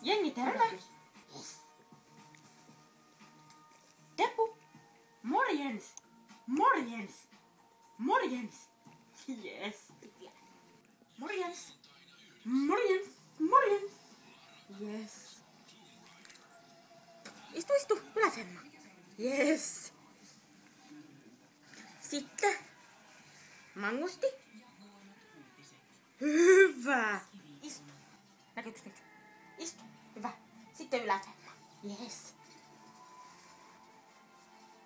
Jengi tervehdys. Yes. Teppu. Morjens. Morjens. Morjens. Yes. Morjens. Morjens. Morjens. Yes. Istu. Yläsemma. Yes. Sitten. Mangusti. Hyvä. Istu. Näkyykö nyt? Istu. Hyvä. Sitten yläsemma. Yes.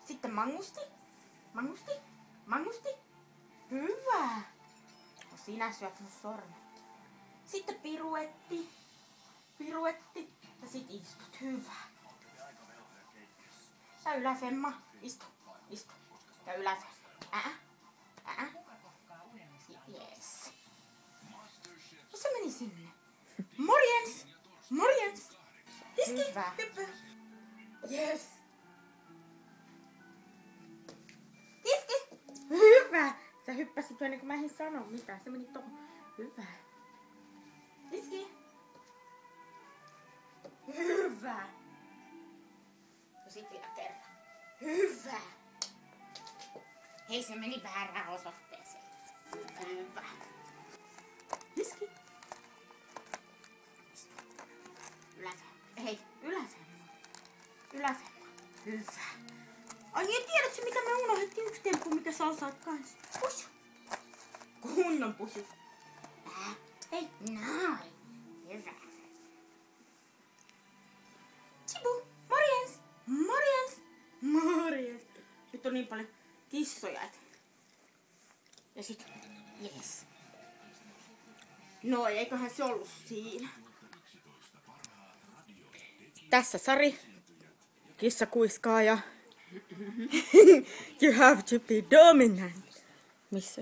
Sitten mangusti. Mangusti. Hyvä. No, sinä syöt mun sormet. Sitten piruetti. Ja sit istut. Hyvä. Ja yläsemma. Istu. Ja yläsemma. Yes. No se meni sinne. Morjens. Iski. Hyvä. Hyppy. Yes. Iski. Hyvä. Sä hyppäsit jo ennen kuin mä en sano mitään. Se meni tohon. Hyvä. Iski. Hyvä. Ja sit vielä kerran. Hyvä. Hei, se meni väärään osoitteeseen. Hyvä. Iski. Yläsemma. Hyvä. Ai niin, tiedätkö mitä me unohdettiin? Yksi temppu, mikä sä osaat kans. Pushu. Kunnon pushu. Hei, noin. Hyvä. Chibu. Morjens. Nyt on niin paljon kissoja. Ja sit, yes. No eiköhän se ollut siinä. Tässä Sari. Kissa kuiskaa ja you have to be dominant. Missä?